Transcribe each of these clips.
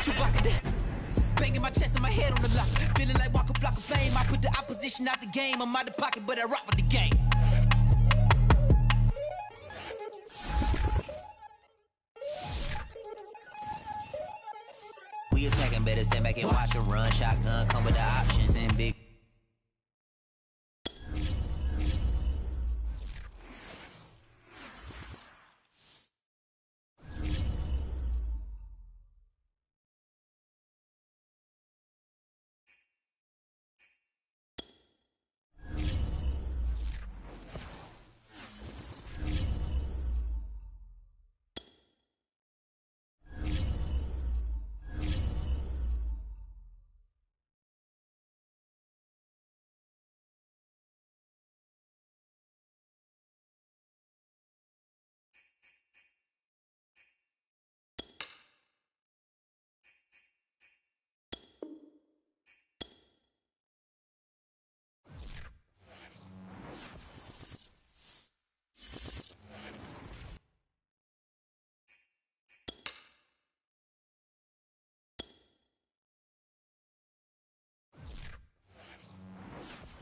Chewbacca, banging my chest and my head on the lock. Feeling like walking flock of flame. I put the opposition out the game. I'm out the pocket, but I rock with the game. We attacking, better stand back and watch them run. Shotgun come with the options and big.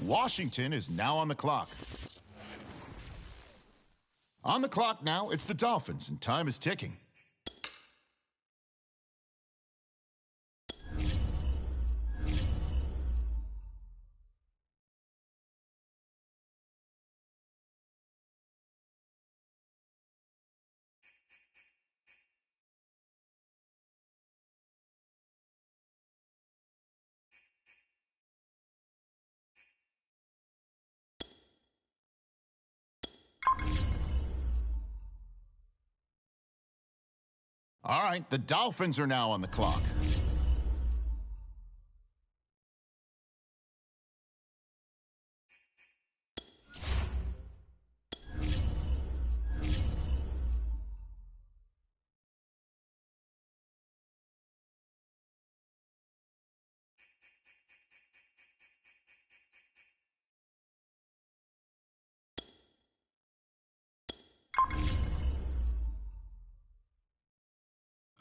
Washington is now on the clock. On the clock now, it's the Dolphins, and time is ticking. All right, the Dolphins are now on the clock.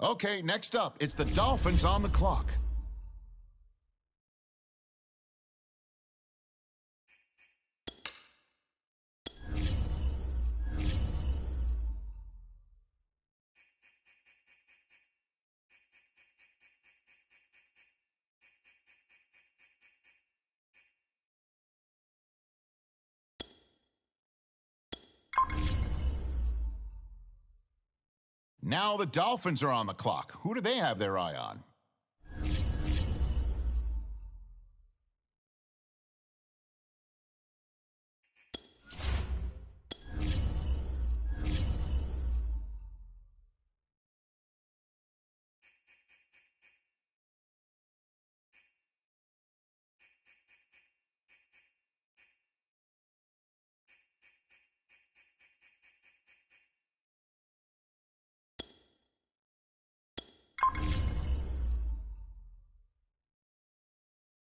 Okay, next up, it's the Dolphins on the clock. Now the Dolphins are on the clock. Who do they have their eye on?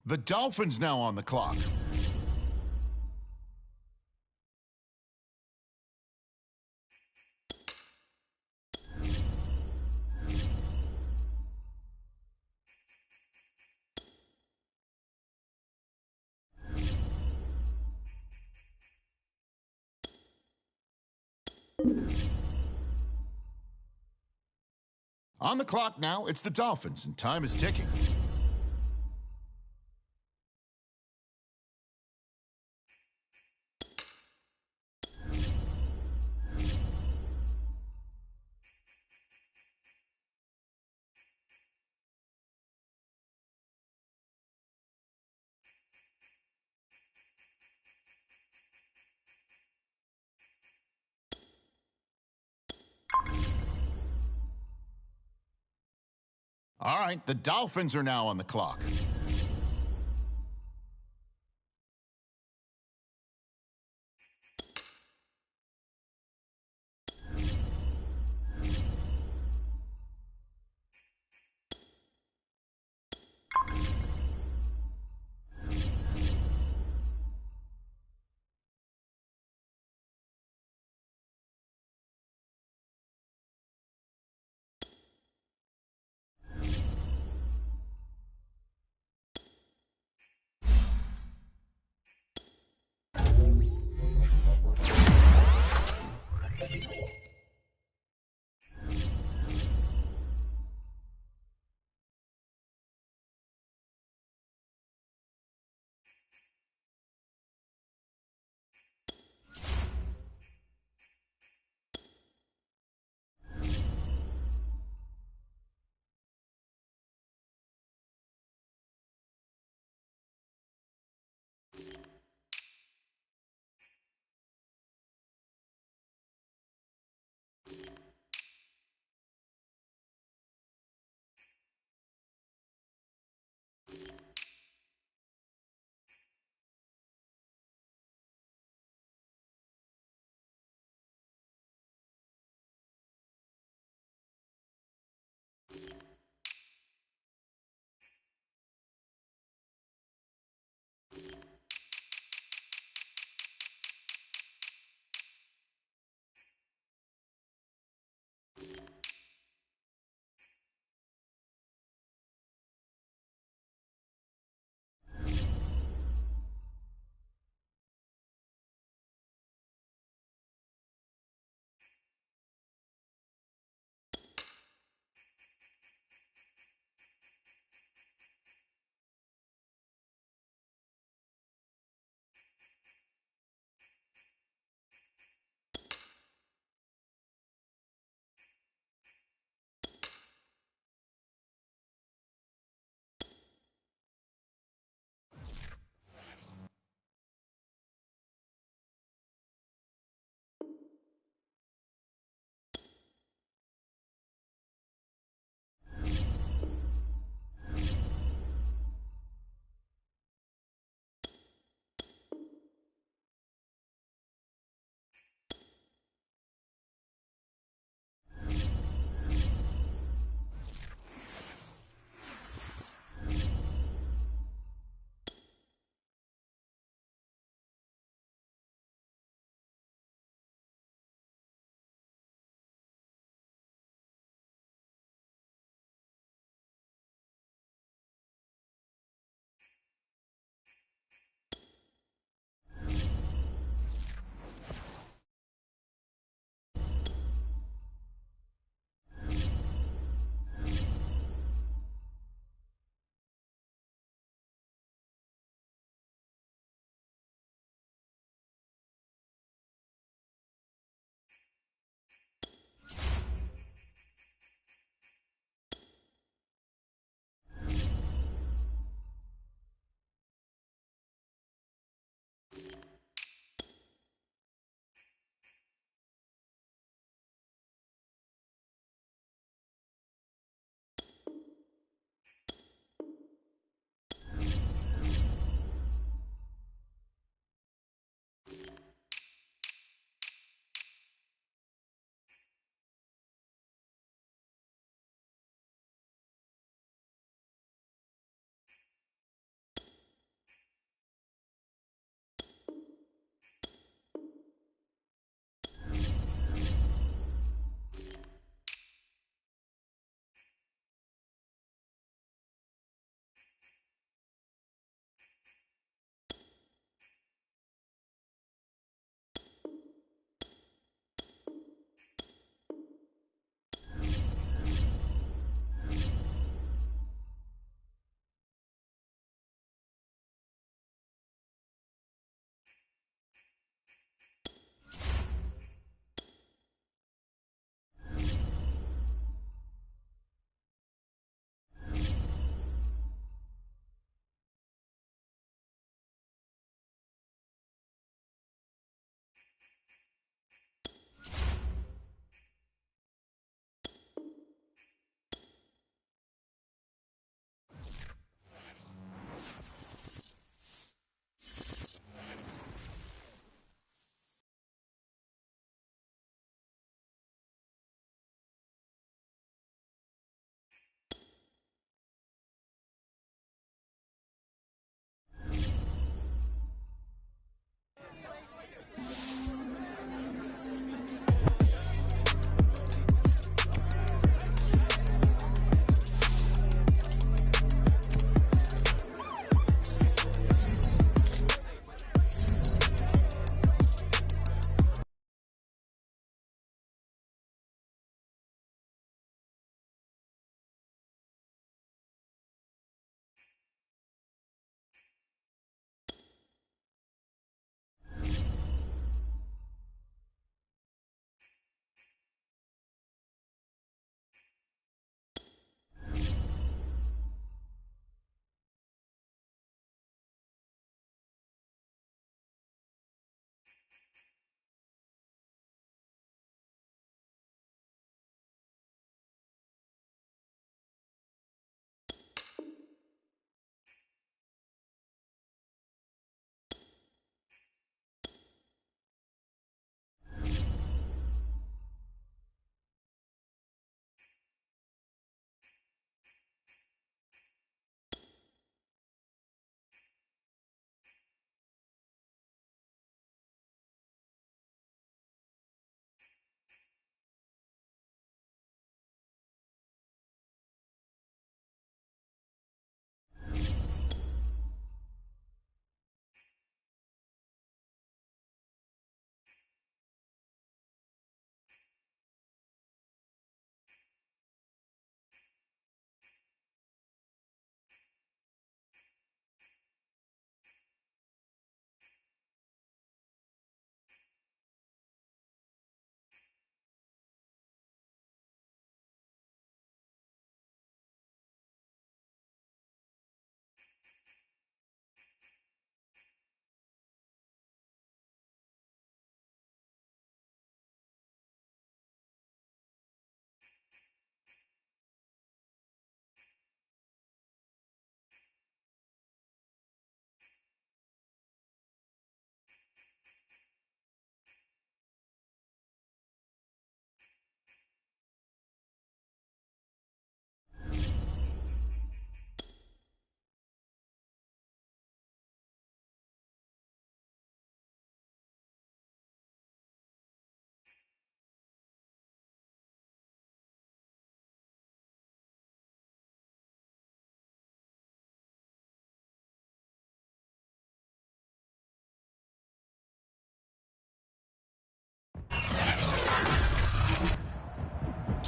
The Dolphins now on the clock. On the clock now, it's the Dolphins, and time is ticking. All right, the Dolphins are now on the clock.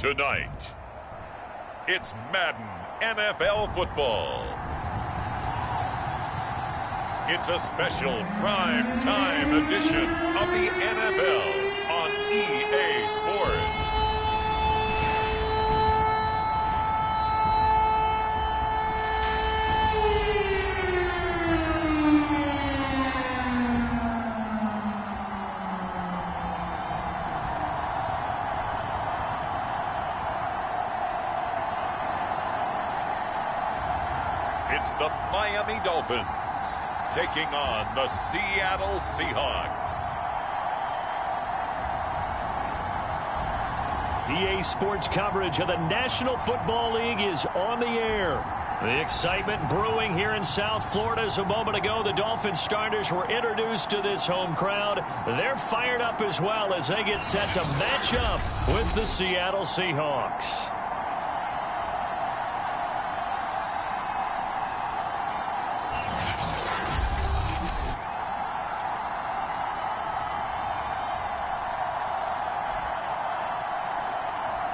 Tonight, it's Madden NFL football. It's a special prime time edition of the NFL on EA Sports. It's the Miami Dolphins taking on the Seattle Seahawks. EA Sports coverage of the National Football League is on the air. The excitement brewing here in South Florida as a moment ago. The Dolphins starters were introduced to this home crowd. They're fired up as well as they get set to match up with the Seattle Seahawks.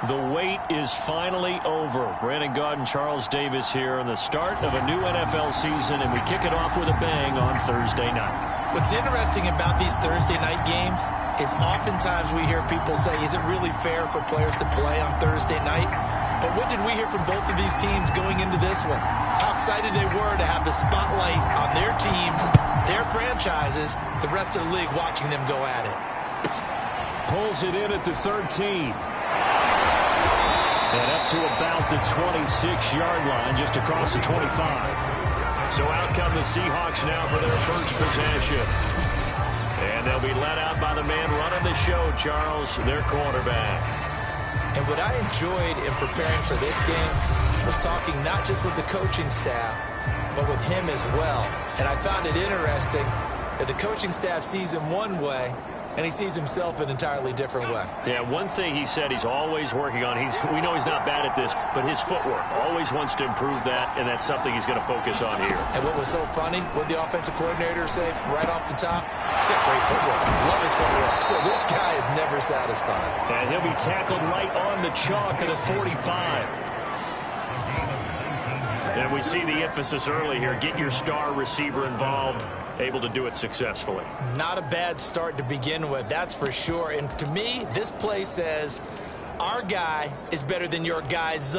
The wait is finally over. Brandon Gaudin, Charles Davis here on the start of a new NFL season, and we kick it off with a bang on Thursday night. What's interesting about these Thursday night games is oftentimes we hear people say, is it really fair for players to play on Thursday night? But what did we hear from both of these teams going into this one? How excited they were to have the spotlight on their teams, their franchises, the rest of the league watching them go at it. Pulls it in at the 13. And up to about the 26-yard line, just across the 25. So out come the Seahawks now for their first possession. And they'll be let out by the man running the show, Charles, their quarterback. And what I enjoyed in preparing for this game was talking not just with the coaching staff, but with him as well. And I found it interesting that the coaching staff sees him one way, and he sees himself an entirely different way. Yeah, one thing he said he's always working on, we know he's not bad at this, but his footwork, always wants to improve that, and that's something he's going to focus on here. And what was so funny, what the offensive coordinator say right off the top? He said, great footwork. Love his footwork. So this guy is never satisfied. And he'll be tackled right on the chalk of the 45. And we see the emphasis early here. Get your star receiver involved, able to do it successfully. Not a bad start to begin with, that's for sure. And to me, this play says our guy is better than your guys.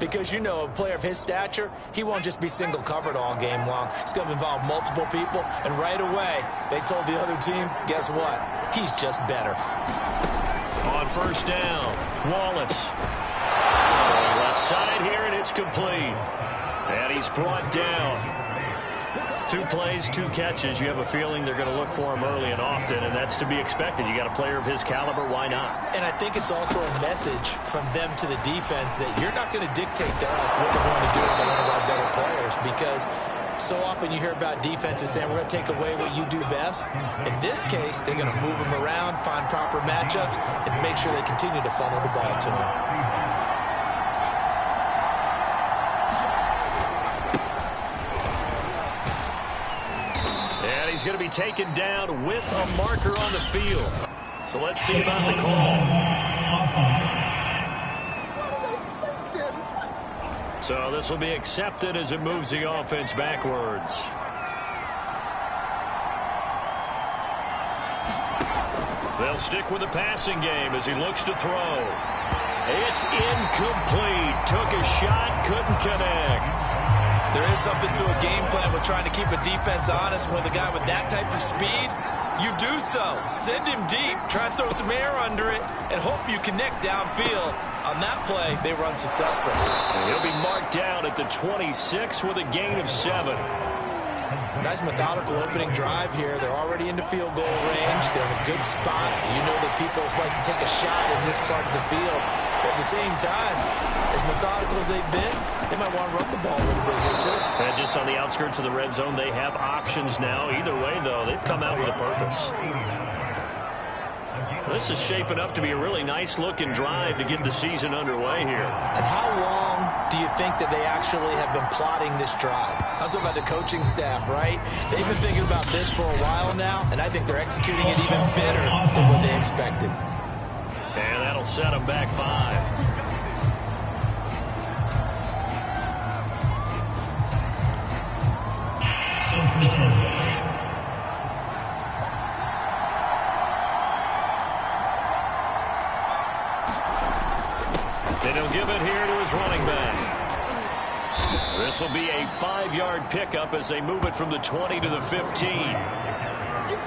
Because, you know, a player of his stature, he won't just be single covered all game long. It's going to involve multiple people. And right away, they told the other team, guess what? He's just better. On first down, Wallace. Going left side here, and it's complete. And he's brought down. 2 plays, 2 catches. You have a feeling they're going to look for him early and often, and that's to be expected. You got a player of his caliber, why not? And I think it's also a message from them to the defense that you're not going to dictate to us what we're going to do with one of our better players, because so often you hear about defenses saying we're going to take away what you do best. In this case, they're going to move him around, find proper matchups, and make sure they continue to funnel the ball to him. He's going to be taken down with a marker on the field. So let's see about the call. So this will be accepted as it moves the offense backwards. They'll stick with the passing game as he looks to throw. It's incomplete. Took a shot, couldn't connect. There is something to a game plan with trying to keep a defense honest. With a guy with that type of speed, you do so. Send him deep, try and throw some air under it, and hope you connect downfield. On that play, they were unsuccessful. He'll be marked down at the 26 with a gain of 7. Nice methodical opening drive here. They're already into field goal range. They're in a good spot. You know that people like to take a shot in this part of the field. But at the same time, as methodical as they've been, they might want to run the ball a little bit here, too. And just on the outskirts of the red zone, they have options now. Either way, though, they've come out with a purpose. This is shaping up to be a really nice-looking drive to get the season underway here. And how long do you think that they actually have been plotting this drive? I'm talking about the coaching staff, right? They've been thinking about this for a while now, and I think they're executing it even better than what they expected. And that'll set them back 5. running back. This will be a 5-yard pickup as they move it from the 20 to the 15.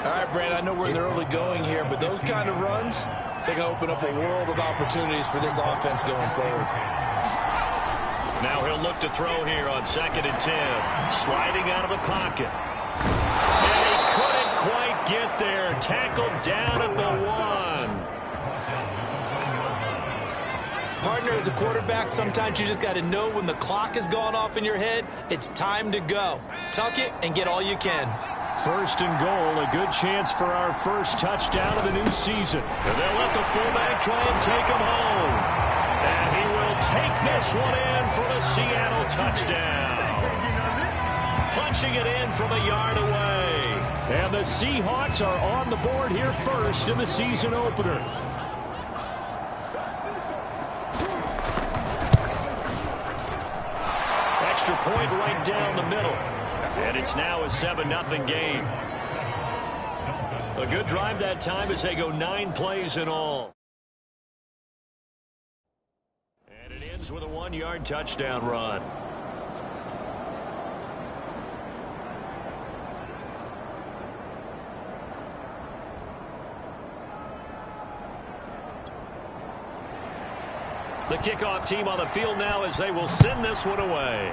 All right, Brand, I know we're in the early going here, but those kind of runs, they can open up a world of opportunities for this offense going forward. Now he'll look to throw here on 2nd and 10. Sliding out of the pocket. And he couldn't quite get there. Tackled down at the 1. Partner, as a quarterback, sometimes you just got to know when the clock has gone off in your head, it's time to go. Tuck it and get all you can. 1st and goal, a good chance for our first touchdown of the new season. And they'll let the fullback try and take him home. And he will take this one in for the Seattle touchdown. Punching it in from a yard away. And the Seahawks are on the board here first in the season opener. Extra point right down the middle. And it's now a 7-0 game. A good drive that time as they go 9 plays in all. And it ends with a 1-yard touchdown run. The kickoff team on the field now as they will send this one away.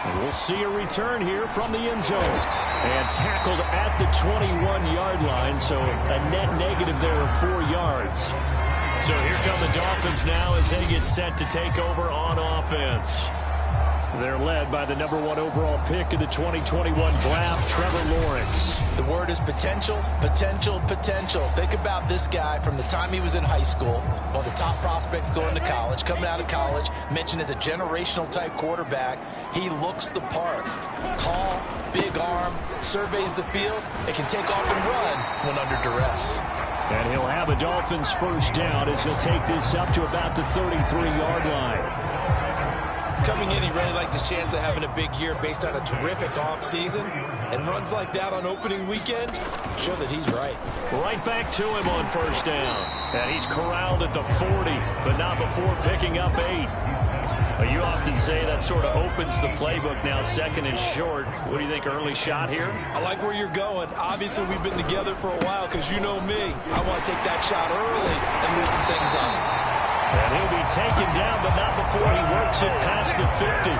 And we'll see a return here from the end zone. And tackled at the 21-yard line, so a net negative there of 4 yards. So here come the Dolphins now as they get set to take over on offense. They're led by the #1 overall pick in the 2021 draft, Trevor Lawrence. The word is potential, potential, potential. Think about this guy from the time he was in high school, one of the top prospects going to college, coming out of college, mentioned as a generational type quarterback. He looks the part. Tall, big arm, surveys the field, and can take off and run when under duress. And he'll have a Dolphins first down as he'll take this up to about the 33-yard line. Coming in, he really liked his chance of having a big year based on a terrific offseason. And runs like that on opening weekend show that he's right. Right back to him on first down. And he's corralled at the 40, but not before picking up 8. You often say that sort of opens the playbook now, 2nd and short. What do you think, early shot here? I like where you're going. Obviously, we've been together for a while because you know me. I want to take that shot early and loosen things up. And he'll be taken down, but not before he works it past the 50.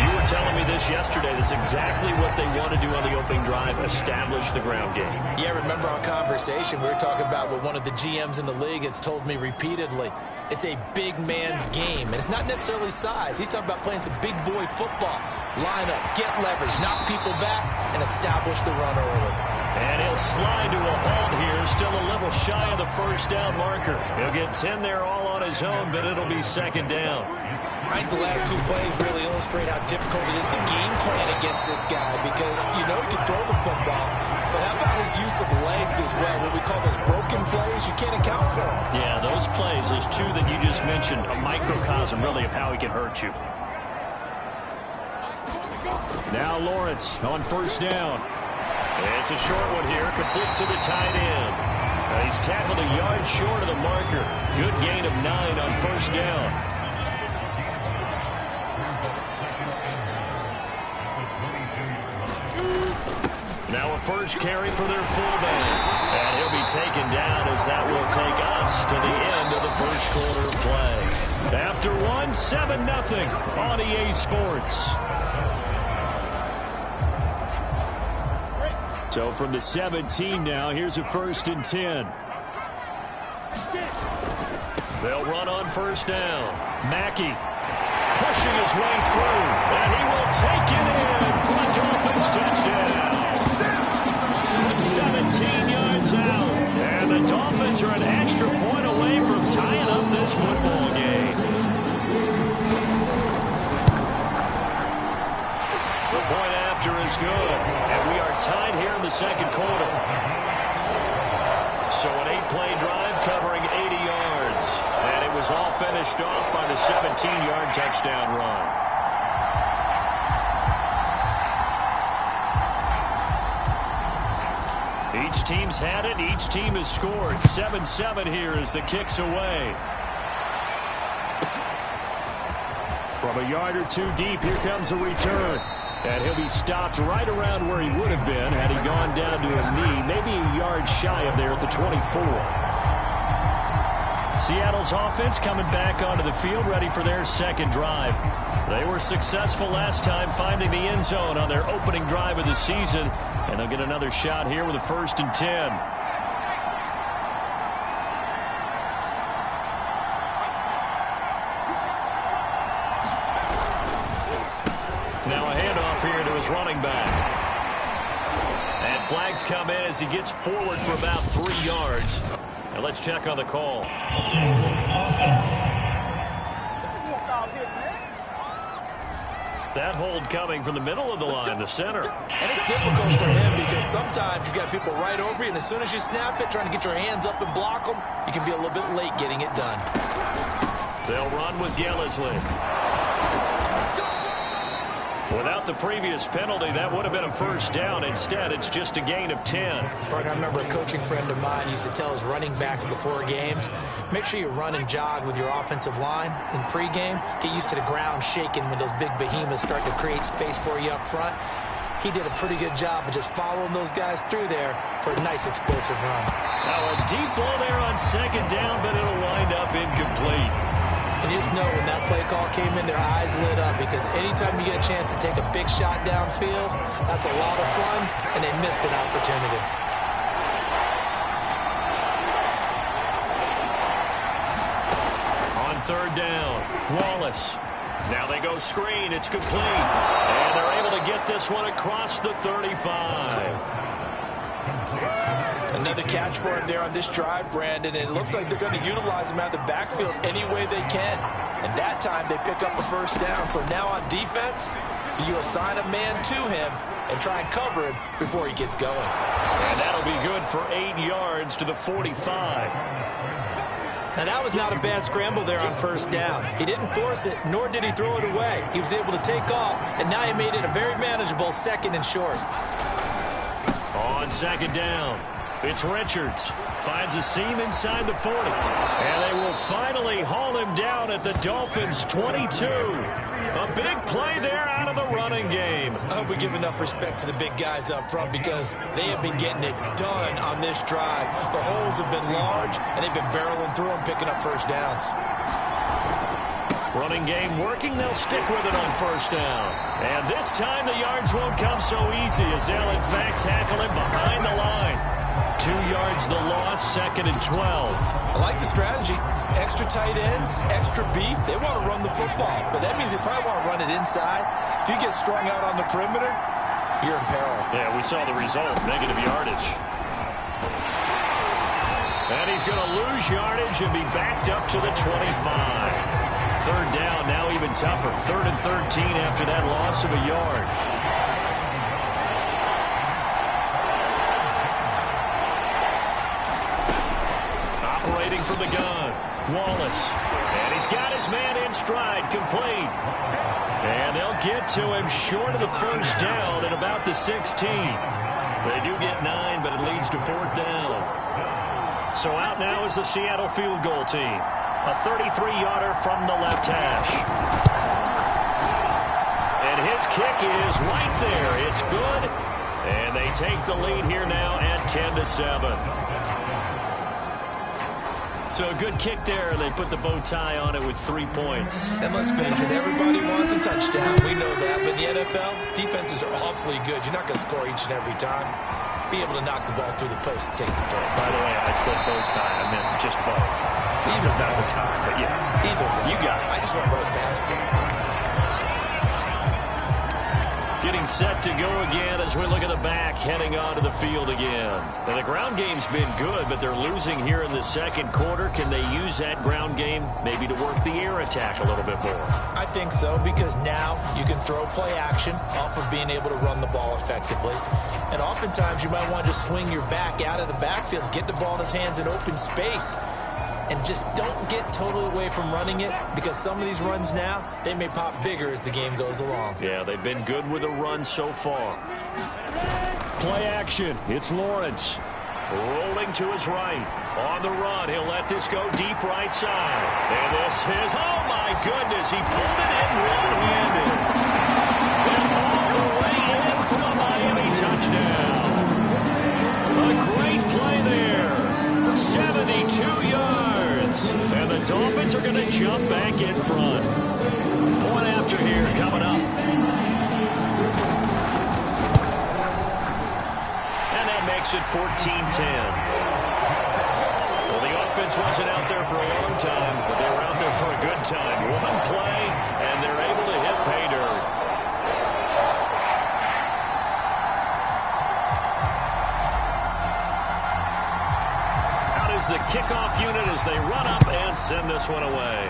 You were telling me this yesterday. This is exactly what they want to do on the opening drive, establish the ground game. Yeah, remember our conversation? We were talking about what one of the GMs in the league has told me repeatedly. It's a big man's game, and it's not necessarily size. He's talking about playing some big boy football. Line up, get leverage, knock people back, and establish the run early. And he'll slide to a halt here, still a little shy of the first down marker. He'll get 10 there all on his own, but it'll be 2nd down. I think the last 2 plays really illustrate how difficult it is to game plan against this guy because you know he can throw the football, but how about his use of legs as well? What we call those broken plays, you can't account for them. Yeah, those plays, those 2 that you just mentioned, a microcosm really of how he can hurt you. Now Lawrence on first down. It's a short one here, complete to the tight end. He's tackled a yard short of the marker. Good gain of 9 on first down. Now a first carry for their fullback. And he'll be taken down as that will take us to the end of the first quarter of play. After 1, 7-0 on EA Sports. So from the 17 now, here's a 1st and 10. They'll run on first down. Mackey pushing his way through, and he will take it in for a Dolphins touchdown. From 17 yards out, and the Dolphins are an extra point away from tying up this football game. The point after is good, and we are tied here in the 2nd quarter. So an 8-play drive covering 80 yards, and it was all finished off by the 17-yard touchdown run. Each team's had it. Each team has scored. 7-7 here as the kick's away. From a yard or two deep, here comes a return. And he'll be stopped right around where he would have been had he gone down to a knee, maybe a yard shy of there at the 24. Seattle's offense coming back onto the field, ready for their second drive. They were successful last time finding the end zone on their opening drive of the season, and they'll get another shot here with a 1st and 10. Running back. And flags come in as he gets forward for about 3 yards. And let's check on the call. That hold coming from the middle of the line, the center. And it's difficult for him because sometimes you got people right over you, and as soon as you snap it, trying to get your hands up and block them, you can be a little bit late getting it done. They'll run with Gillisley. Without the previous penalty, that would have been a 1st down. Instead, it's just a gain of 10. Partner, I remember a coaching friend of mine used to tell his running backs before games, make sure you run and jog with your offensive line in pregame. Get used to the ground shaking when those big behemoths start to create space for you up front. He did a pretty good job of just following those guys through there for a nice explosive run. Now a deep ball there on 2nd down, but it'll wind up incomplete. And you just know when that play call came in, their eyes lit up, because anytime you get a chance to take a big shot downfield, that's a lot of fun, and they missed an opportunity. On 3rd down, Wallace. Now they go screen. It's complete. And they're able to get this one across the 35. Another catch for him there on this drive, Brandon, and it looks like they're going to utilize him out of the backfield any way they can. And that time they pick up a 1st down. So now on defense, you assign a man to him and try and cover him before he gets going. And that'll be good for 8 yards to the 45. Now that was not a bad scramble there on 1st down. He didn't force it, nor did he throw it away. He was able to take off, and now he made it a very manageable 2nd and short. On 2nd down, it's Richards. Finds a seam inside the 40. And they will finally haul him down at the Dolphins' 22. A big play there out of the running game. I hope we give enough respect to the big guys up front, because they have been getting it done on this drive. The holes have been large, and they've been barreling through them, picking up 1st downs. Running game working. They'll stick with it on 1st down. And this time the yards won't come so easy, as they'll in fact tackle him behind the line. 2 yards the loss, 2nd and 12. I like the strategy. Extra tight ends, extra beef. They want to run the football, but that means they probably want to run it inside. If you get strung out on the perimeter, you're in peril. Yeah, we saw the result, negative yardage. And he's going to lose yardage and be backed up to the 25. 3rd down, now even tougher. 3rd and 13 after that loss of a yard. Operating from the gun, Wallace. And he's got his man in stride, complete. And they'll get to him short of the 1st down at about the 16. They do get 9, but it leads to 4th down. So out now is the Seattle field goal team. A 33-yarder from the left hash. And his kick is right there. It's good. And they take the lead here now at 10-7. So a good kick there. They put the bow tie on it with 3 points. And let's face it, everybody wants a touchdown. We know that. But in the NFL, defenses are awfully good. You're not going to score each and every time. Be able to knock the ball through the post and take the throw. By the way, I said bow tie. I meant just bow. Either not the tie, but yeah. Either. You got it. I just went right past it. Getting set to go again as we look at the back, heading onto the field again. And the ground game's been good, but they're losing here in the 2nd quarter. Can they use that ground game maybe to work the air attack a little bit more? I think so, because now you can throw play action off of being able to run the ball effectively. And oftentimes you might want to just swing your back out of the backfield, get the ball in his hands in open space, and just don't get totally away from running it, because some of these runs now, they may pop bigger as the game goes along. Yeah, they've been good with a run so far. Play action. It's Lawrence. Rolling to his right. On the run, he'll let this go deep right side. And this is, oh my goodness, he pulled it in one-handed. And all the way in for the Miami touchdown. A great play there. 72 yards. And the Dolphins are going to jump back in front. Point after here coming up. And that makes it 14-10. Well, the offense wasn't out there for a long time, but they were out there for a good time. One play, and they're able to hit pay dirt. Out is the kickoff unit as they run up and send this one away.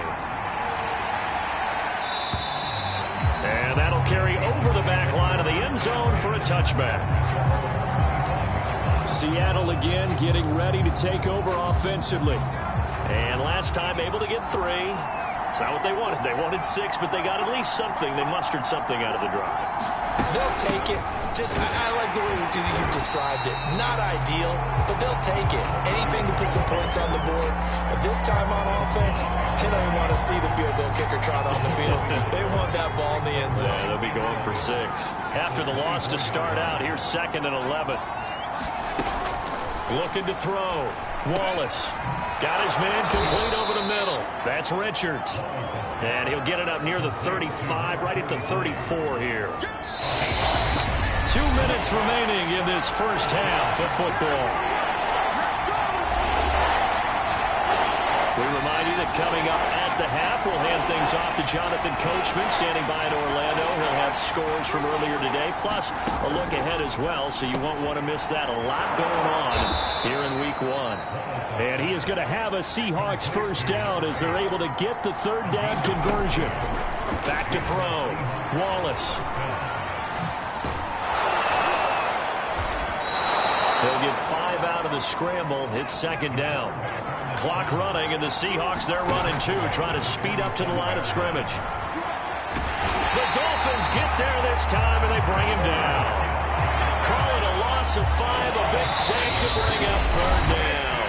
And that'll carry over the back line of the end zone for a touchback. Seattle again getting ready to take over offensively. And last time able to get 3. It's not what they wanted. They wanted 6, but they got at least something. They mustered something out of the drive. They'll take it. I like the way you've described it. Not ideal, but they'll take it. Anything to put some points on the board. But this time on offense, they don't even want to see the field goal kicker trot on the field. They want that ball in the end zone. Yeah, they'll be going for 6. After the loss to start out, here's 2nd and 11. Looking to throw. Wallace got his man complete over the middle. That's Richards. And he'll get it up near the 35, right at the 34 here. 2 minutes remaining in this first half of football. We remind you that coming up at the half, we'll hand things off to Jonathan Coachman, standing by in Orlando. He'll have scores from earlier today, plus a look ahead as well, so you won't want to miss that. A lot going on here in Week 1. And he is going to have a Seahawks first down as they're able to get the 3rd down conversion. Back to throw. Wallace. They'll get 5 out of the scramble. It's 2nd down. Clock running, and the Seahawks, they're running too, trying to speed up to the line of scrimmage. The Dolphins get there this time, and they bring him down. Call it a loss of 5, a big save to bring up 3rd down.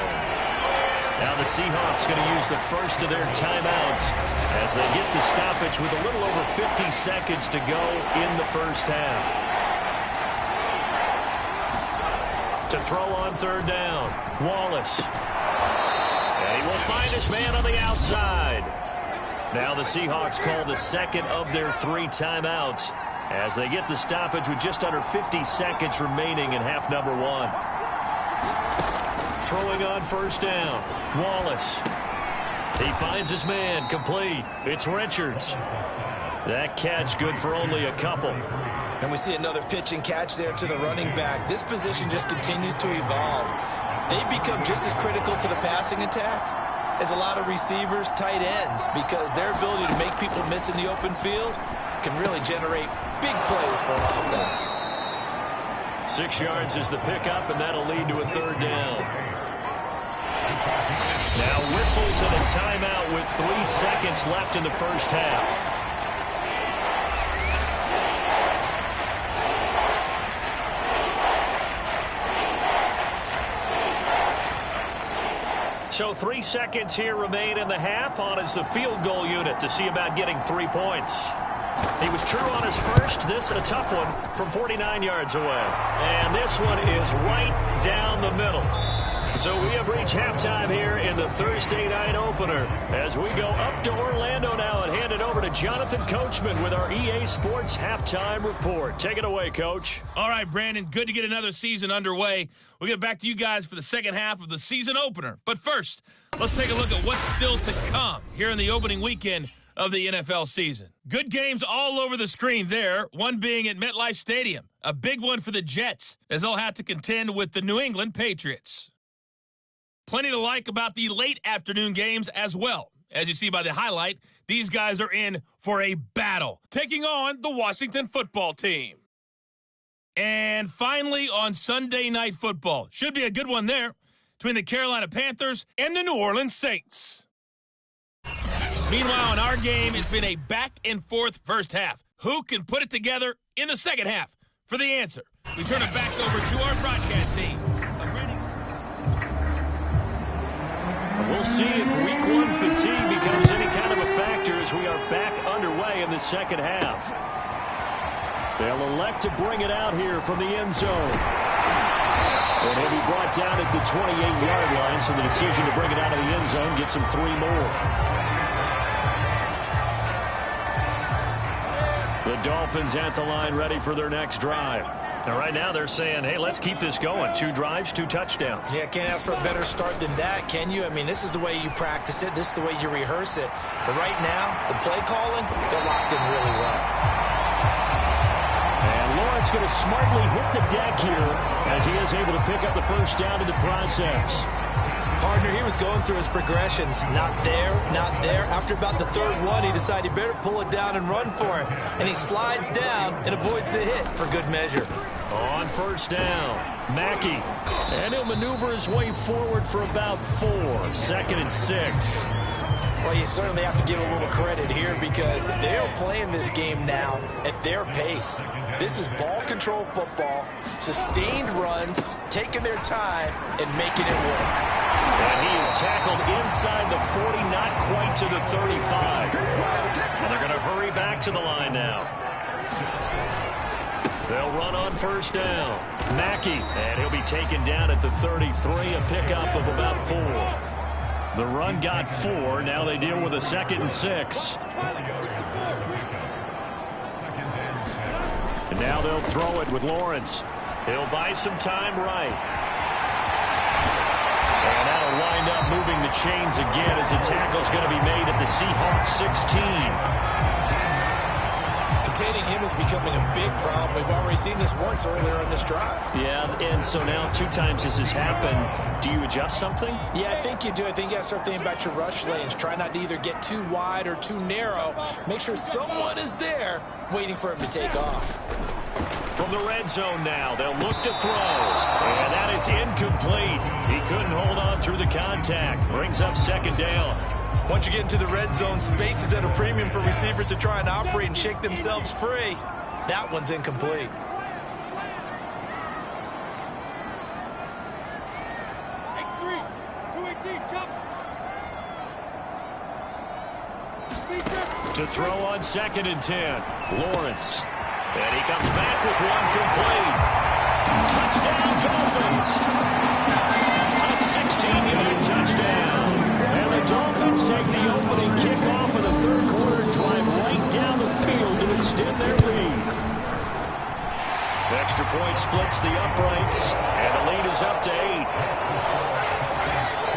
Now the Seahawks going to use the first of their timeouts as they get the stoppage with a little over 50 seconds to go in the first half. To throw on 3rd down, Wallace. And he will find his man on the outside. Now the Seahawks call the 2nd of their 3 timeouts as they get the stoppage with just under 50 seconds remaining in half number 1. Throwing on 1st down, Wallace. He finds his man complete. It's Richards. That catch good for only a couple. And we see another pitch and catch there to the running back. This position just continues to evolve. They become just as critical to the passing attack as a lot of receivers, tight ends, because their ability to make people miss in the open field can really generate big plays for an offense. 6 yards is the pickup, and that'll lead to a 3rd down. Now whistles and a timeout with 3 seconds left in the first half. So 3 seconds here remain in the half. On is the field goal unit to see about getting 3 points. He was true on his first. This a tough one from 49 yards away. And this one is right down the middle. So we have reached halftime here in the Thursday night opener as we go up to Orlando now and hand it over to Jonathan Coachman with our EA Sports Halftime Report. Take it away, Coach. All right, Brandon, good to get another season underway. We'll get back to you guys for the second half of the season opener. But first, let's take a look at what's still to come here in the opening weekend of the NFL season. Good games all over the screen there, one being at MetLife Stadium. A big one for the Jets as they'll have to contend with the New England Patriots. Plenty to like about the late afternoon games as well. As you see by the highlight, these guys are in for a battle, taking on the Washington football team. And finally, on Sunday Night Football, should be a good one there, between the Carolina Panthers and the New Orleans Saints. Meanwhile, in our game, it's been a back-and-forth first half. Who can put it together in the second half? For the answer, we turn it back over to our broadcast team. We'll see if week 1 fatigue becomes any kind of a factor as we are back underway in the second half. They'll elect to bring it out here from the end zone. And he'll be brought down at the 28-yard line, so the decision to bring it out of the end zone gets him 3 more. The Dolphins at the line ready for their next drive. And right now they're saying, hey, let's keep this going. 2 drives, 2 touchdowns. Yeah, can't ask for a better start than that, can you? I mean, this is the way you practice it. This is the way you rehearse it. But right now, the play calling, they're locked in really well. And Lawrence going to smartly hit the deck here as he is able to pick up the first down in the process. Partner, he was going through his progressions. Not there, not there. After about the 3rd one, he decided he better pull it down and run for it. And he slides down and avoids the hit for good measure. On first down, Mackey. And he'll maneuver his way forward for about 4. 2nd and 6. Well, you certainly have to give a little credit here because they're playing this game now at their pace. This is ball control football, sustained runs, taking their time, and making it work. And he is tackled inside the 40, not quite to the 35. And they're going to hurry back to the line now. They'll run on first down. Mackey, and he'll be taken down at the 33, a pickup of about 4. The run got 4. Now they deal with a 2nd and 6. And now they'll throw it with Lawrence. He'll buy some time right. And that'll wind up moving the chains again as a tackle's going to be made at the Seahawks 16. Containing him is becoming a big problem. We've already seen this once earlier in this drive. Yeah, and so now 2 times this has happened. Do you adjust something? Yeah, I think you do. I think you got to start thinking about your rush lanes. Try not to either get too wide or too narrow. Make sure someone is there waiting for him to take off. From the red zone now, they'll look to throw. And that is incomplete. He couldn't hold on through the contact. Brings up 2nd down. Once you get into the red zone, space is at a premium for receivers to try and operate and shake themselves free. That one's incomplete. X3, 218, jump. To throw on 2nd and 10. Lawrence. And he comes back with 1 complete. Touchdown, Dolphins. A 16-yard touchdown. And the Dolphins take the opening kickoff of the 3rd quarter and drive right down the field to extend their lead. The extra point splits the uprights, and the lead is up to 8.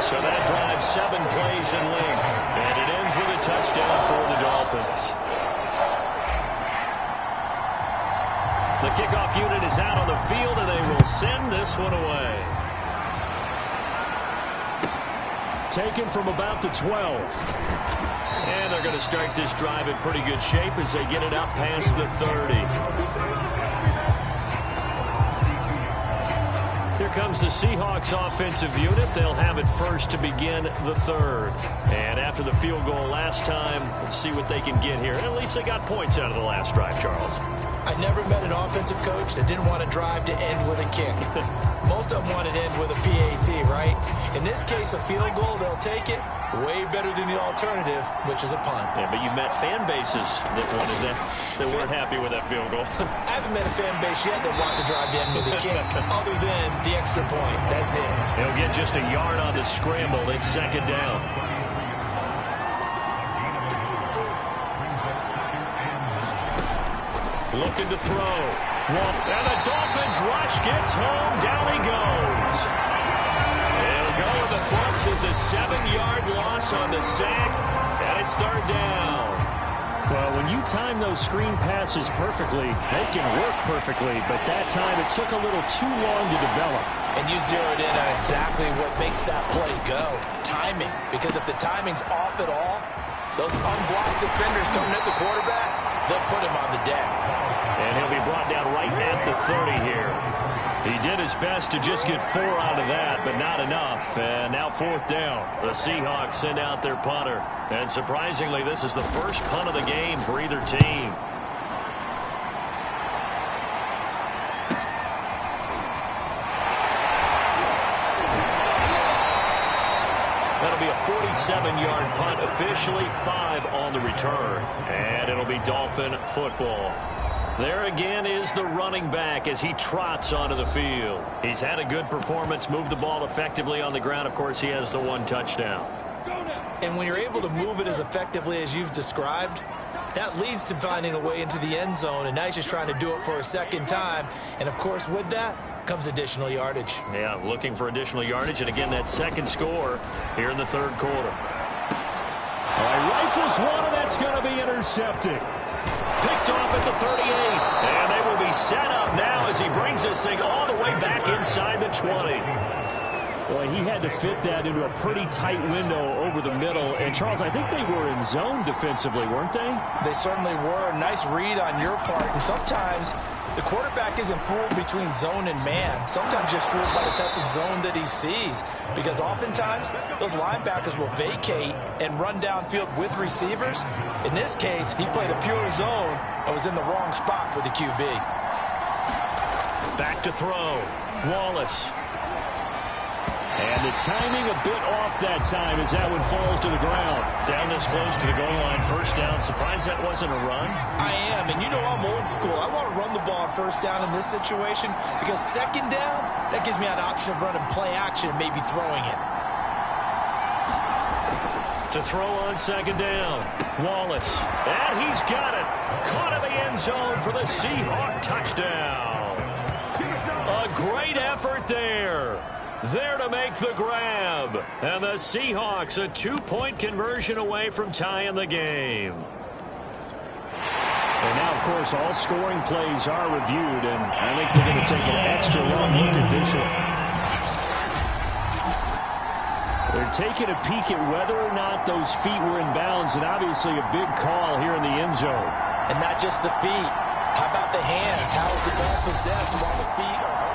So that drives 7 plays in length, and it ends with a touchdown for the Dolphins. The kickoff unit is out on the field, and they will send this one away. Taken from about the 12. And they're going to start this drive in pretty good shape as they get it up past the 30. Here comes the Seahawks offensive unit. They'll have it first to begin the 3rd. And after the field goal last time, we'll see what they can get here. And at least they got points out of the last drive, Charles. I never met an offensive coach that didn't want to drive to end with a kick. Most of them want it to end with a PAT, right? In this case, a field goal, they'll take it. Way better than the alternative, which is a punt. Yeah, but you met fan bases that wanted that, that weren't happy with that field goal. I haven't met a fan base yet that wants to drive to end with a kick, other than the extra point. That's it. He'll get just a yard on the scramble. It's 2nd down. Looking to throw. And the Dolphins rush gets home. Down he goes. He'll go with the Bucs as a 7-yard loss on the sack. And it's 3rd down. Well, when you time those screen passes perfectly, they can work perfectly. But that time it took a little too long to develop. And you zeroed in on exactly what makes that play go. Timing. Because if the timing's off at all, those unblocked defenders coming at the quarterback, they'll put him on the deck. And he'll be brought down right at the 30 here. He did his best to just get 4 out of that, but not enough. And now 4th down. The Seahawks send out their punter. And surprisingly, this is the first punt of the game for either team. That'll be a 7-yard punt, officially 5 on the return. And it'll be Dolphin football. There again is the running back as he trots onto the field. He's had a good performance, moved the ball effectively on the ground. Of course, he has the 1 touchdown. And when you're able to move it as effectively as you've described, that leads to finding a way into the end zone, and now he's just trying to do it for a second time. And, of course, with that comes additional yardage. Yeah, looking for additional yardage, and again, that second score here in the third quarter. All right, rifles one, and that's going to be intercepted. Picked off at the 38, and they will be set up now as he brings this thing all the way back inside the 20. Boy, he had to fit that into a pretty tight window over the middle. And, Charles, I think they were in zone defensively, weren't they? They certainly were. Nice read on your part. And sometimes the quarterback isn't fooled between zone and man. Sometimes just fooled by the type of zone that he sees. Because oftentimes, those linebackers will vacate and run downfield with receivers. In this case, he played a pure zone and was in the wrong spot for the QB. Back to throw. Wallace. And the timing a bit off that time as that one falls to the ground. Down this close to the goal line, first down. Surprised that wasn't a run? I am, and you know I'm old school. I want to run the ball on first down in this situation because second down, that gives me an option of running play action and maybe throwing it. To throw on second down, Wallace. And he's got it. Caught in the end zone for the Seahawk touchdown. A great effort there. There to make the grab. And the Seahawks a 2-point conversion away from tying the game. And now, of course, all scoring plays are reviewed, and I think they're going to take an extra long look at this one. They're taking a peek at whether or not those feet were in bounds, and obviously a big call here in the end zone. And not just the feet. How about the hands? How is the ball possessed while the feet are...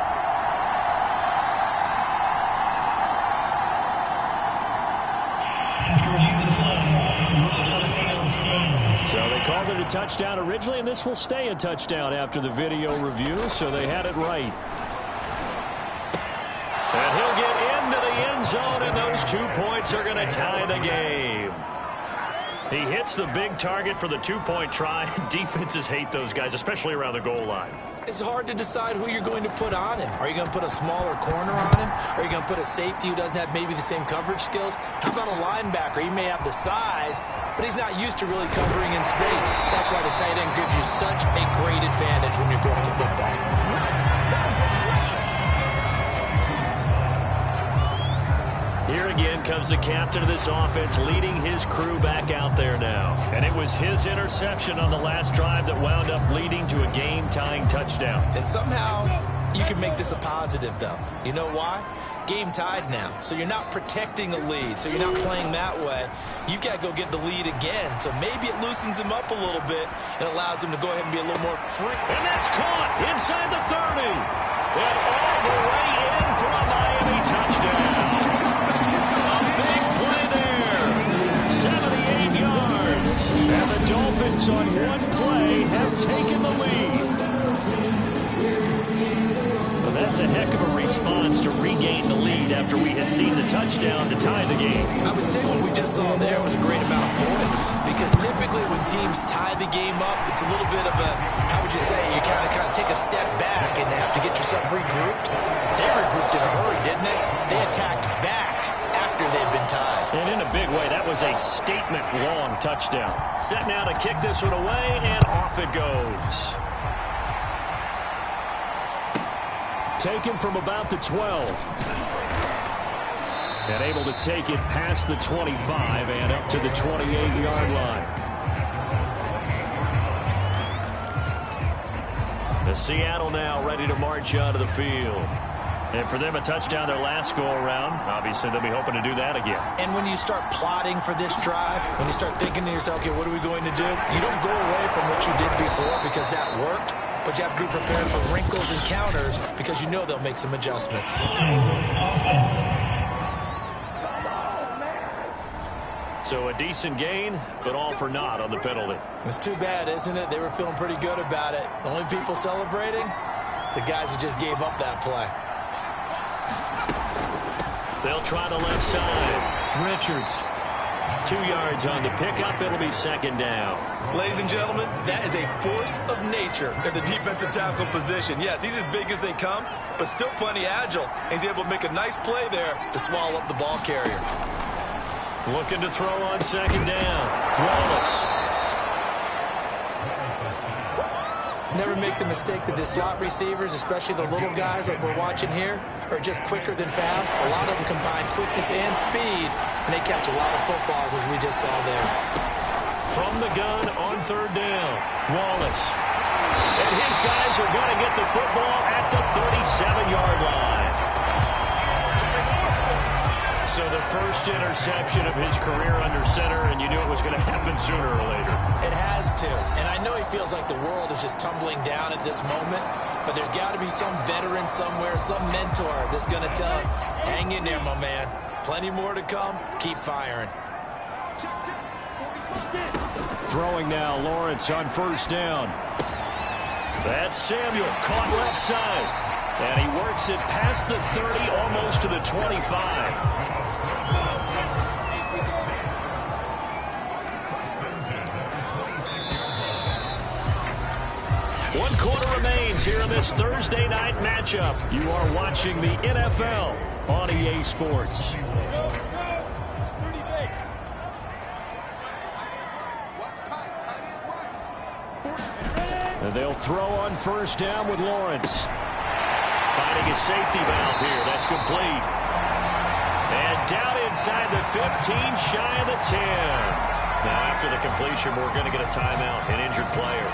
So they called it a touchdown originally, and this will stay a touchdown after the video review, so they had it right. And he'll get into the end zone, and those 2 points are going to tie the game. He hits the big target for the 2-point try. Defenses hate those guys, especially around the goal line. It's hard to decide who you're going to put on him. Are you going to put a smaller corner on him? Are you going to put a safety who doesn't have maybe the same coverage skills? How about a linebacker? He may have the size, but he's not used to really covering in space. That's why the tight end gives you such a great advantage when you're throwing the football. Here again comes the captain of this offense, leading his crew back out there now. And it was his interception on the last drive that wound up leading to a game-tying touchdown. And somehow you can make this a positive, though. You know why? Game tied now. So you're not protecting a lead. So you're not playing that way. You've got to go get the lead again. So maybe it loosens him up a little bit and allows him to go ahead and be a little more free. And that's caught inside the 30. And all the way in for a Miami touchdown. Big play there. 78 yards. And the Dolphins on one play have taken the lead. Well, that's a heck of a response to regain the lead after we had seen the touchdown to tie the game. I would say what we just saw there was a great amount of points because typically when teams tie the game up, it's a little bit of a, how would you say, you kind of take a step back and have to get yourself regrouped. They regrouped in a hurry, didn't they? They attacked back after they'd been tied. And in a big way, that was a statement-long touchdown. Set now to kick this one away, and off it goes. Taken from about the 12. And able to take it past the 25 and up to the 28-yard line. The Seattle now ready to march out of the field. And for them, a touchdown their last go-around. Obviously, they'll be hoping to do that again. And when you start plotting for this drive, when you start thinking to yourself, okay, what are we going to do? You don't go away from what you did before because that worked, but you have to be prepared for wrinkles and counters because you know they'll make some adjustments. So a decent gain, but all for naught on the penalty. It's too bad, isn't it? They were feeling pretty good about it. The only people celebrating, the guys who just gave up that play. They'll try the left side. Richards. 2 yards on the pickup. It'll be second down. Ladies and gentlemen, that is a force of nature in the defensive tackle position. Yes, he's as big as they come, but still plenty agile. He's able to make a nice play there to swallow up the ball carrier. Looking to throw on second down. Wallace. Never make the mistake that the slot receivers, especially the little guys like we're watching here, are just quicker than fast. A lot of them combine quickness and speed, and they catch a lot of footballs, as we just saw there. From the gun on third down, Wallace. And his guys are going to get the football at the 37-yard line. So the first interception of his career under center, and you knew it was going to happen sooner or later. It has to. And I know he feels like the world is just tumbling down at this moment, but there's got to be some veteran somewhere, some mentor that's going to tell him, hang in there, my man. Plenty more to come. Keep firing. Throwing now, Lawrence on first down. That's Samuel, caught left side. And he works it past the 30, almost to the 25. One quarter remains here in this Thursday night matchup. You are watching the NFL on EA Sports. And they'll throw on first down with Lawrence. Finding a safety valve here. That's complete. And down inside the 15, shy of the 10. Now, after the completion, we're going to get a timeout, an injured player.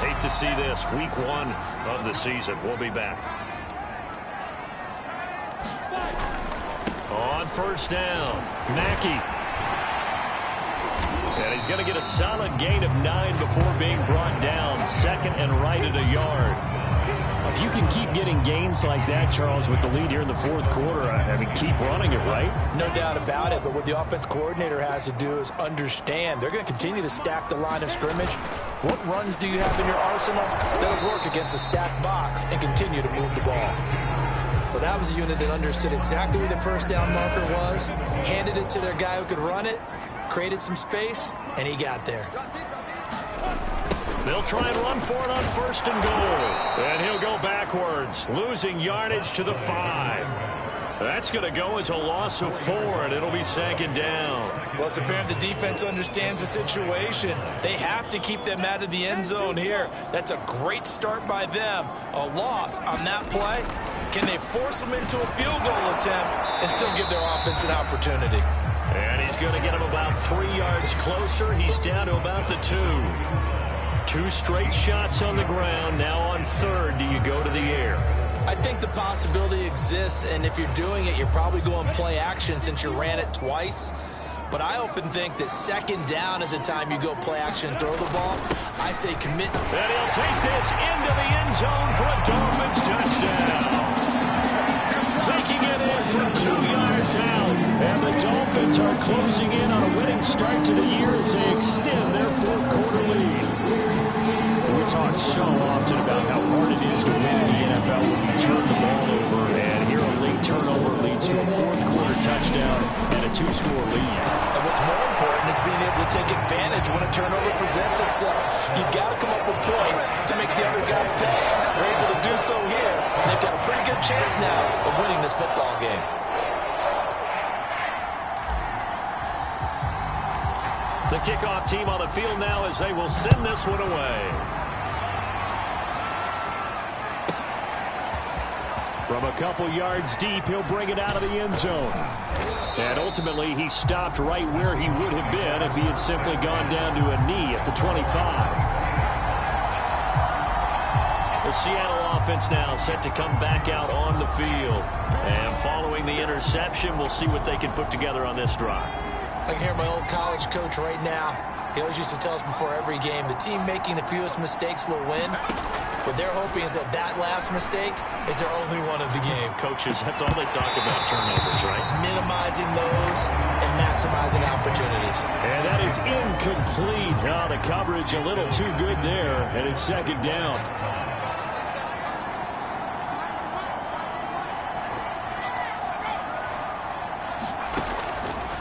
Hate to see this. Week 1 of the season. We'll be back. On first down, Mackey. And he's going to get a solid gain of 9 before being brought down. Second and right at a yard. If you can keep getting gains like that, Charles, with the lead here in the fourth quarter, I mean, keep running it, right? No doubt about it, but what the offense coordinator has to do is understand. They're going to continue to stack the line of scrimmage. What runs do you have in your arsenal that'll work against a stacked box and continue to move the ball? Well, that was a unit that understood exactly where the first down marker was, handed it to their guy who could run it, created some space, and he got there. They'll try and run for it on first and goal. And he'll go backwards, losing yardage to the 5. That's going to go as a loss of 4, and it'll be second down. Well, it's apparent the defense understands the situation. They have to keep them out of the end zone here. That's a great start by them. A loss on that play. Can they force them into a field goal attempt and still give their offense an opportunity? And he's going to get him about 3 yards closer. He's down to about the 2. 2 straight shots on the ground. Now on third, do you go to the air? I think the possibility exists, and if you're doing it, you're probably going play action since you ran it twice. But I often think that second down is the time you go play action and throw the ball. I say commit. And he'll take this into the end zone for a Dolphins touchdown. Taking it in from 2 yards out. And the Dolphins are closing in on a winning start to the year as they extend their fourth quarter lead. We talk so often about how hard it is to win in the NFL when you turn the ball over. And here a late turnover leads to a fourth quarter touchdown and a 2-score lead. And what's more important is being able to take advantage when a turnover presents itself. You've got to come up with points to make the other guy pay. They're able to do so here. And they've got a pretty good chance now of winning this football game. The kickoff team on the field now as they will send this one away. From a couple yards deep, he'll bring it out of the end zone. And ultimately, he stopped right where he would have been if he had simply gone down to a knee at the 25. The Seattle offense now set to come back out on the field. And following the interception, we'll see what they can put together on this drive. I can hear my old college coach right now. He always used to tell us before every game, the team making the fewest mistakes will win. What they're hoping is that last mistake is their only one of the game. Coaches, that's all they talk about, turnovers, right? Minimizing those and maximizing opportunities. And that is incomplete. Oh, the coverage a little too good there, and it's second down.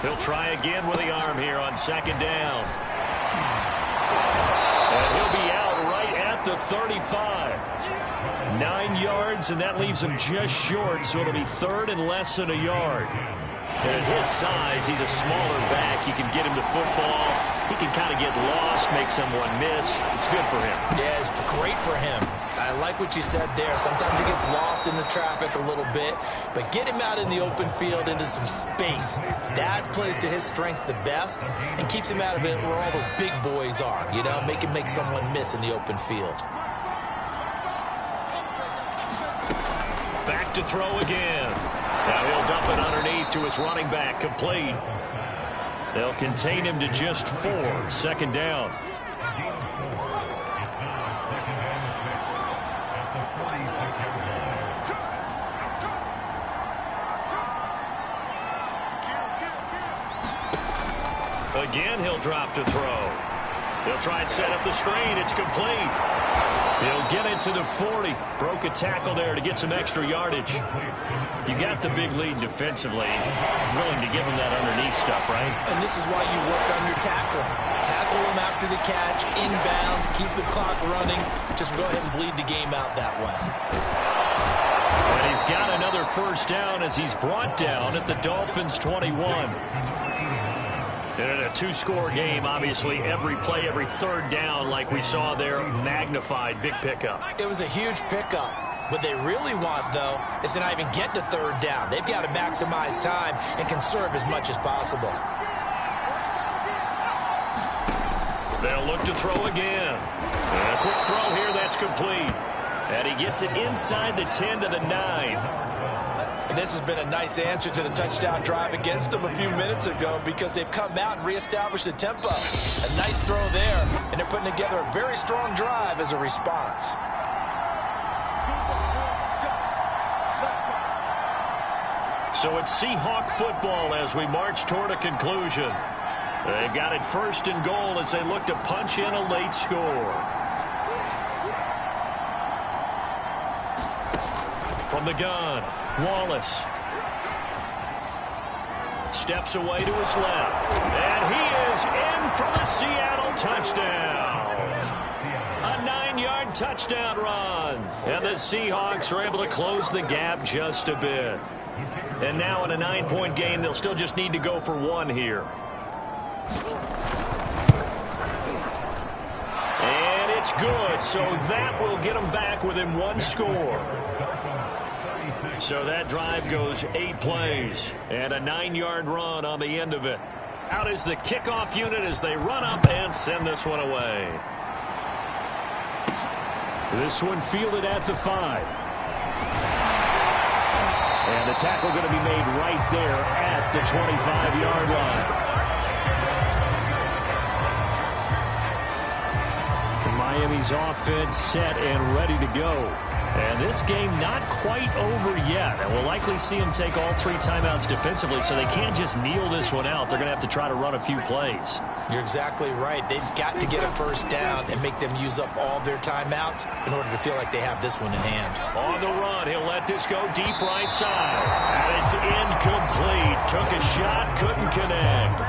He'll try again with the arm here on second down. And he'll be out right at the 35. 9 yards, and that leaves him just short, so it'll be third and less than a yard. And at his size, he's a smaller back. You can get him to football. He can kind of get lost, make someone miss. It's good for him. Yeah, it's great for him. I like what you said there. Sometimes he gets lost in the traffic a little bit, but get him out in the open field into some space. That plays to his strengths the best and keeps him out of it where all the big boys are. You know, make him make someone miss in the open field. Back to throw again. Now he'll dump it underneath to his running back, complete. They'll contain him to just 4, second down. Again, he'll drop to throw. He'll try and set up the screen. It's complete. He'll get it to the 40. Broke a tackle there to get some extra yardage. You got the big lead defensively. Willing to give him that underneath stuff, right? And this is why you work on your tackling. Tackle him after the catch, inbounds, keep the clock running. Just go ahead and bleed the game out that way. And he's got another first down as he's brought down at the Dolphins' 21. And in a 2-score game, obviously, every play, every third down, like we saw there, magnified, big pickup. It was a huge pickup. What they really want, though, is to not even get to third down. They've got to maximize time and conserve as much as possible. They'll look to throw again. And a quick throw here, that's complete. And he gets it inside the 10 to the 9. And this has been a nice answer to the touchdown drive against them a few minutes ago because they've come out and reestablished the tempo. A nice throw there, and they're putting together a very strong drive as a response. So it's Seahawk football as we march toward a conclusion. They've got it first and goal as they look to punch in a late score. From the gun, Wallace steps away to his left, and he is in for the Seattle touchdown. A 9-yard touchdown run, and the Seahawks are able to close the gap just a bit. And now in a 9-point game, they'll still just need to go for 1 here. And it's good, so that will get them back within 1 score. So that drive goes 8 plays and a 9-yard run on the end of it. Out is the kickoff unit as they run up and send this one away. This one fielded at the 5. And the tackle going to be made right there at the 25-yard line. Miami's offense set and ready to go. And this game not quite over yet. And we'll likely see them take all 3 timeouts defensively, so they can't just kneel this one out. They're going to have to try to run a few plays. You're exactly right. They've got to get a first down and make them use up all their timeouts in order to feel like they have this one in hand. On the run, he'll let this go deep right side. And it's incomplete. Took a shot, couldn't connect.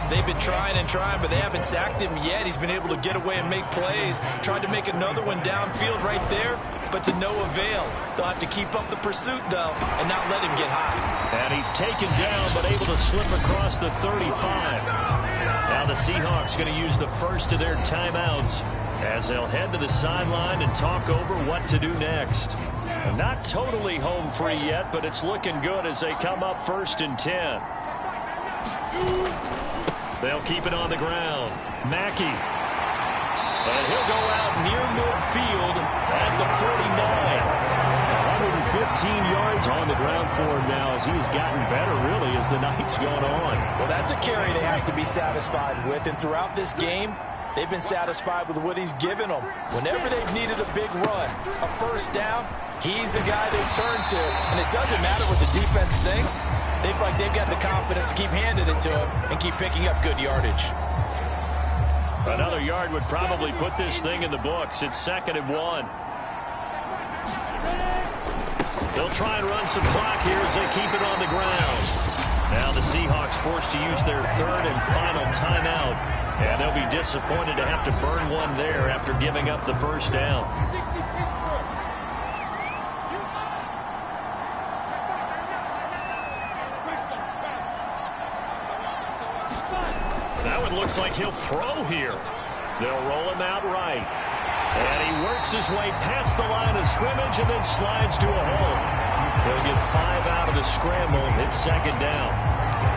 They've been trying and trying, but they haven't sacked him yet. He's been able to get away and make plays. Tried to make another one downfield right there, but to no avail. They'll have to keep up the pursuit, though, and not let him get high. And he's taken down, but able to slip across the 35. Now the Seahawks going to use the first of their timeouts as they'll head to the sideline and talk over what to do next. Not totally home free yet, but it's looking good as they come up 1st and 10. They'll keep it on the ground. Mackey. And he'll go out near midfield at the 49. 115 yards on the ground for him now as he's gotten better, really, as the night's gone on. Well, that's a carry they have to be satisfied with. And throughout this game, they've been satisfied with what he's given them. Whenever they've needed a big run, a first down, he's the guy they've turned to. And it doesn't matter what the defense thinks. They've got the confidence to keep handing it to him and keep picking up good yardage. Another yard would probably put this thing in the books. It's 2nd and 1. They'll try and run some clock here as they keep it on the ground. Now the Seahawks forced to use their third and final timeout. And they'll be disappointed to have to burn one there after giving up the first down. 60 Pittsburgh. That one looks like he'll throw here. They'll roll him out right. And he works his way past the line of scrimmage and then slides to a hole. They'll get 5 out of the scramble. It's second down.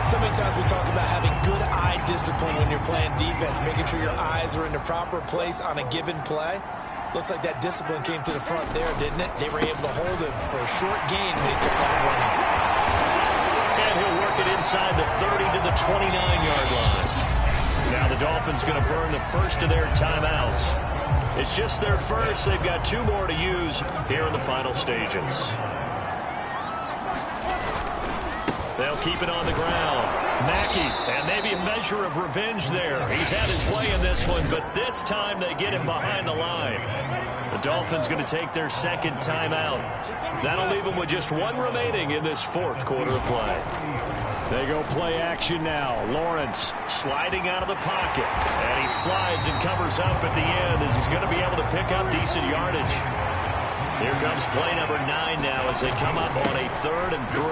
So many times we talk about having good eye discipline when you're playing defense, making sure your eyes are in the proper place on a given play. Looks like that discipline came to the front there, didn't it? They were able to hold him for a short gain when he took off running. And he'll work it inside the 30 to the 29-yard line. Now the Dolphins going to burn the first of their timeouts. It's just their first. They've got 2 more to use here in the final stages. They'll keep it on the ground. Mackey, and maybe a measure of revenge there. He's had his way in this one, but this time they get him behind the line. The Dolphins going to take their second timeout. That'll leave them with just 1 remaining in this fourth quarter of play. They go play action now. Lawrence sliding out of the pocket. And he slides and covers up at the end as he's going to be able to pick up decent yardage. Here comes play number 9 now as they come up on a 3rd and 3.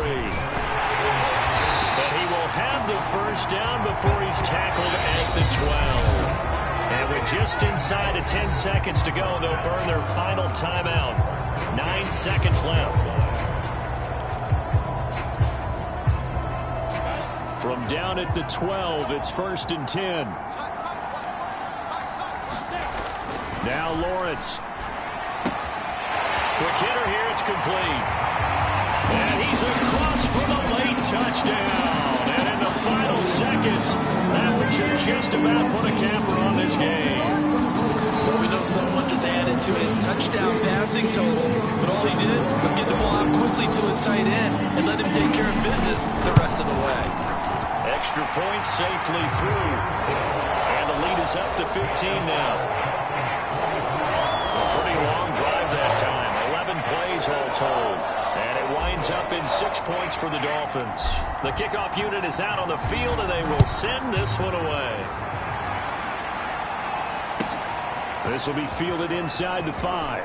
But he will have the first down before he's tackled at the 12. And with just inside of 10 seconds to go, they'll burn their final timeout. 9 seconds left. from down at the 12. It's 1st and 10. Now Lawrence. Quick hitter here, it's complete. And he's across for the late touchdown. And in the final seconds, that would just about put a capper on this game. Well, we know someone just added to his touchdown passing total, but all he did was get the ball out quickly to his tight end and let him take care of business the rest of the way. Extra point safely through. And the lead is up to 15 now. A pretty long drive that time. 11 plays all told. And it winds up in 6 points for the Dolphins. The kickoff unit is out on the field, and they will send this one away. This will be fielded inside the 5.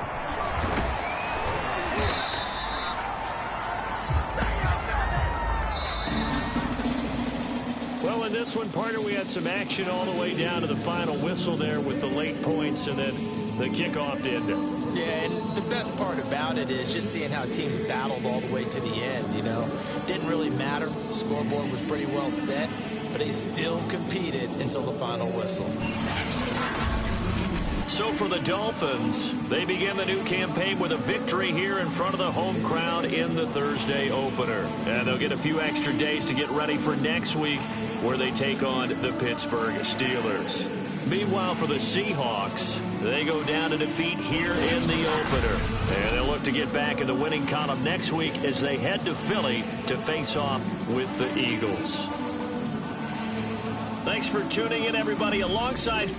Well, in this one, partner, we had some action all the way down to the final whistle there with the late points, and then the kickoff to end it. Yeah, and the best part about it is just seeing how teams battled all the way to the end, you know. Didn't really matter. The scoreboard was pretty well set, but they still competed until the final whistle. So for the Dolphins, they begin the new campaign with a victory here in front of the home crowd in the Thursday opener. And they'll get a few extra days to get ready for next week, where they take on the Pittsburgh Steelers. Meanwhile, for the Seahawks, they go down to defeat here in the opener. And they'll look to get back in the winning column next week as they head to Philly to face off with the Eagles. Thanks for tuning in, everybody. Alongside